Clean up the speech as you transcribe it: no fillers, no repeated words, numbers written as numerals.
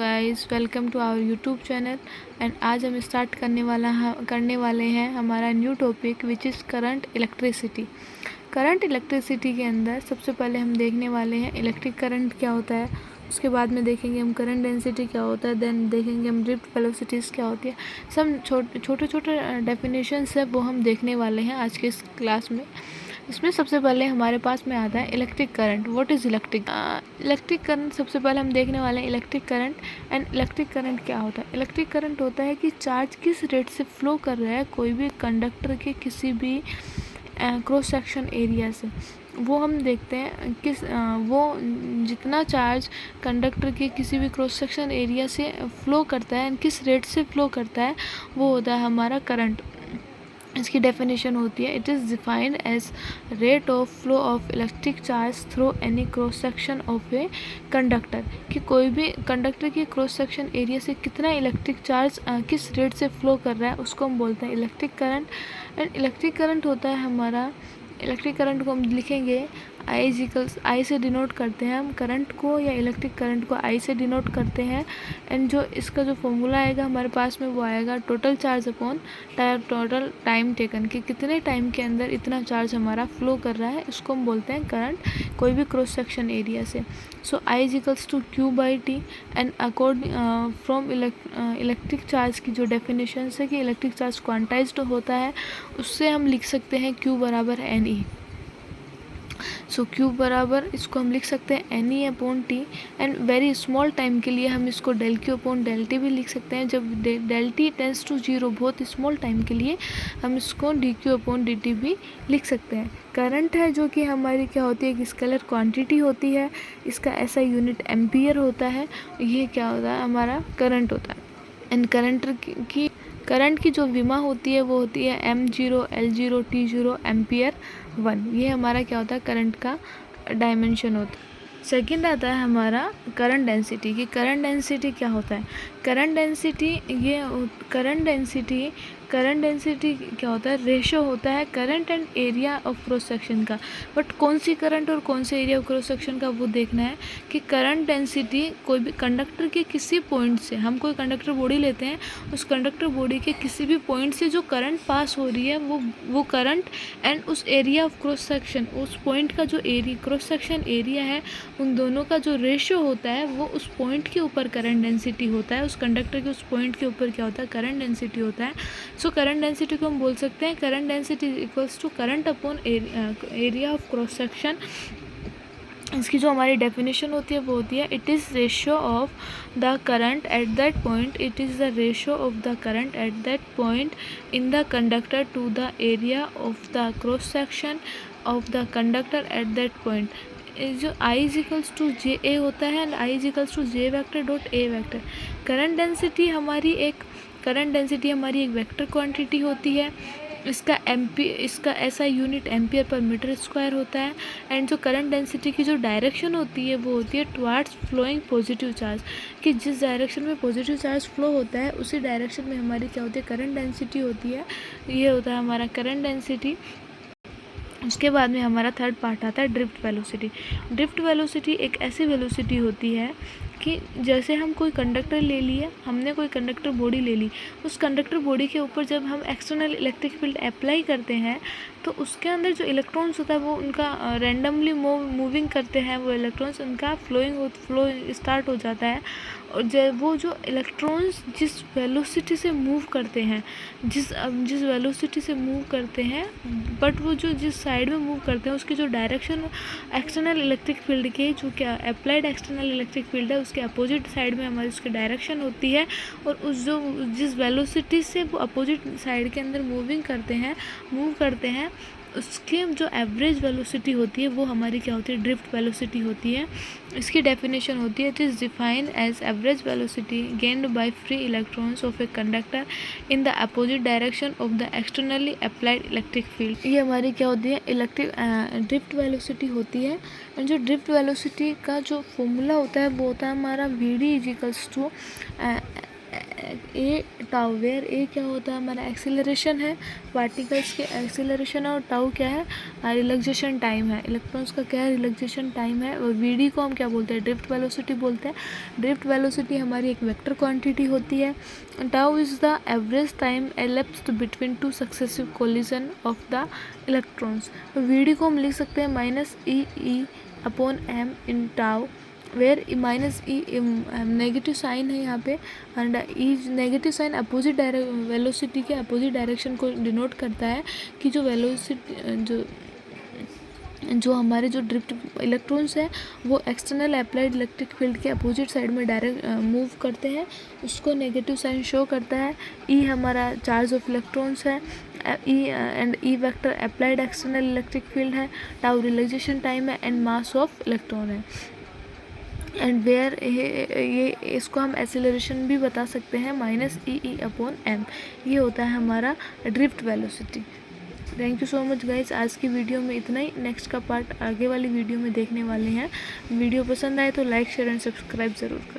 Guys, welcome to our YouTube channel. And आज हम start करने वाले हैं हमारा new topic which is current electricity. Current electricity के अंदर सबसे पहले हम देखने वाले हैं इलेक्ट्रिक करंट क्या होता है, उसके बाद में देखेंगे हम करंट डेंसिटी क्या होता है, देन देखेंगे हम ड्रिफ्ट वेलोसिटीज़ क्या होती है। सब छोटे छोटे डेफिनेशंस है वो हम देखने वाले हैं आज के इस क्लास में। इसमें सबसे पहले हमारे पास में आता है electric current. What is electric current? सबसे पहले हम देखने वाले हैं electric current. And electric current क्या होता है? इलेक्ट्रिक करंट होता है कि चार्ज किस रेट से फ्लो कर रहा है कोई भी कंडक्टर के किसी भी क्रॉस सेक्शन एरिया से, वो हम देखते हैं वो जितना चार्ज कंडक्टर के किसी भी क्रॉस सेक्शन एरिया से फ्लो करता है एंड किस रेट से फ्लो करता है वो होता है हमारा करंट। इसकी डेफिनेशन होती है, it is defined as rate of flow of electric charge through any cross section of a conductor, कि कोई भी कंडक्टर के क्रॉस सेक्शन एरिया से कितना इलेक्ट्रिक चार्ज किस रेट से फ्लो कर रहा है उसको हम बोलते हैं electric current. And electric current होता है हमारा, इलेक्ट्रिक करंट को हम लिखेंगे आई से डिनोट करते हैं हम करंट को, या इलेक्ट्रिक करंट को आई से डिनोट करते हैं। एंड जो इसका जो फॉर्मूला आएगा हमारे पास में वो आएगा total charge upon total time taken, कि कितने टाइम के अंदर इतना चार्ज हमारा फ्लो कर रहा है, इसको हम बोलते हैं करंट कोई भी क्रॉस सेक्शन एरिया से। So I is equals to Q by T. And according from electric charge की जो डेफिनेशन है कि इलेक्ट्रिक चार्ज क्वांटाइज्ड होता है, उससे हम लिख सकते हैं क्यू बराबर एन ई। सो क्यू बराबर इसको हम लिख सकते हैं N E upon T. And very small time के लिए हम इसको del Q upon del T भी लिख सकते हैं। जब del T tends to zero, बहुत स्मॉल टाइम के लिए हम इसको D Q upon D T भी लिख सकते हैं। करंट है जो कि हमारी क्या होती है कि स्केलर क्वांटिटी होती है, इसका ऐसा यूनिट एम्पियर होता है। ये क्या होता है हमारा करंट होता है। एंड करंट की जो विमा होती है वो होती है M0 L0 T0 एम्पियर 1। ये हमारा क्या होता है करंट का डायमेंशन होता है। सेकंड आता है हमारा करंट डेंसिटी। कि करंट डेंसिटी क्या होता है? करंट डेंसिटी क्या होता है? रेशो होता है current and area of cross section का। बट कौन सी करंट और कौन से एरिया ऑफ क्रॉस सेक्शन का वो देखना है कि करंट डेंसिटी कोई भी कंडक्टर के किसी पॉइंट से, हम कोई कंडक्टर बॉडी लेते हैं, उस कंडक्टर बॉडी के किसी भी पॉइंट से जो करंट पास हो रही है वो करंट एंड उस एरिया ऑफ क्रॉस सेक्शन, उस पॉइंट का जो एरिया क्रॉस सेक्शन एरिया है, उन दोनों का जो रेशियो होता है वो उस पॉइंट के ऊपर करंट डेंसिटी होता है। उस कंडक्टर के उस पॉइंट के ऊपर क्या होता है? करंट डेंसिटी होता है। सो करंट डेंसिटी को हम बोल सकते हैं current density equals to current upon area of cross section. इसकी जो हमारी डेफिनेशन होती है वो होती है it is ratio of the current at that point, it is the ratio of the current at that point in the conductor to the area of the cross section of the conductor at that point. जो I is equals to J A होता है and I is equals to J vector dot A vector. Current density हमारी एक vector quantity होती है। इसका ऐसा unit ampere per metre square होता है। एंड जो करंट डेंसिटी की जो डायरेक्शन होती है वो होती है टुवार्ड्स फ्लोइंग पॉजिटिव चार्ज, कि जिस डायरेक्शन में पॉजिटिव चार्ज फ्लो होता है उसी डायरेक्शन में हमारी क्या होती है? करंट डेंसिटी होती है। ये होता है हमारा करंट डेंसिटी। उसके बाद में हमारा थर्ड पार्ट आता है ड्रिफ्ट वेलोसिटी। ड्रिफ्ट वेलोसिटी एक ऐसी वेलोसिटी होती है कि जैसे हम कोई कंडक्टर ले लिए, हमने कोई कंडक्टर बॉडी ले ली, उस कंडक्टर बॉडी के ऊपर जब हम एक्सटर्नल इलेक्ट्रिक फील्ड अप्लाई करते हैं तो उसके अंदर जो इलेक्ट्रॉन्स होता है वो उनका रैंडमली मूविंग करते हैं, वो इलेक्ट्रॉन्स उनका फ्लो स्टार्ट हो जाता है। और वो जो इलेक्ट्रॉन्स जिस वेलोसिटी से मूव करते हैं, जिस वेलोसिटी से मूव करते हैं, बट वो जो जिस साइड में मूव करते हैं उसकी जो डायरेक्शन एक्सटर्नल इलेक्ट्रिक फील्ड के, जो क्या अप्लाइड एक्सटर्नल इलेक्ट्रिक फील्ड है उसके अपोजिट साइड में हमारी उसकी डायरेक्शन होती है। और जिस वेलोसिटी से वो अपोजिट साइड के अंदर मूव करते हैं उसके जो एवरेज वेलोसिटी होती है वो हमारी क्या होती है? ड्रिफ्ट वेलोसिटी होती है। इसकी डेफिनेशन होती है it is defined as average velocity gained by free electrons of a conductor in the opposite direction of the externally applied electric field. ये हमारी क्या होती है? ड्रिफ्ट वेलोसिटी होती है। एंड जो ड्रिफ्ट वेलोसिटी का जो फॉर्मूला होता है वो होता है हमारा V D is equals to A tau, where A क्या होता है हमारा एक्सीलरेशन है, पार्टिकल्स के एक्सीलरेशन है, और टाउ क्या है रिलैक्सेशन टाइम है, इलेक्ट्रॉन्स का क्या है रिलैक्सेशन टाइम है। और वी डी को हम क्या बोलते हैं ड्रिफ्ट वेलोसिटी बोलते हैं। ड्रिफ्ट वेलोसिटी हमारी एक वेक्टर क्वांटिटी होती है। Tau is the average time elapsed between two successive collision of the electrons. तो वी डी को हम लिख सकते हैं minus E upon M in tau, where minus E negative sign है यहाँ पे, and E negative sign opposite velocity के अपोजिट डायरेक्शन को डिनोट करता है कि जो वेलोसिटी जो हमारे जो ड्रिफ्ट इलेक्ट्रॉन्स हैं वो एक्सटर्नल अप्लाइड इलेक्ट्रिक फील्ड के अपोजिट साइड में डायरेक्ट मूव करते हैं, उसको नेगेटिव साइन शो करता है। ई हमारा चार्ज ऑफ इलेक्ट्रॉन्स है, E and E vector applied external electric field है, टाउ रिलैक्सेशन टाइम है, एंड मास ऑफ इलेक्ट्रॉन है। एंड वेयर ये इसको हम एक्सेलरेशन भी बता सकते हैं माइनस ई अपॉन एम। ये होता है हमारा drift velocity. Thank you so much guys, आज की वीडियो में इतना ही। नेक्स्ट का पार्ट आगे वाली वीडियो में देखने वाले हैं। वीडियो पसंद आए तो लाइक शेयर एंड सब्सक्राइब ज़रूर करें।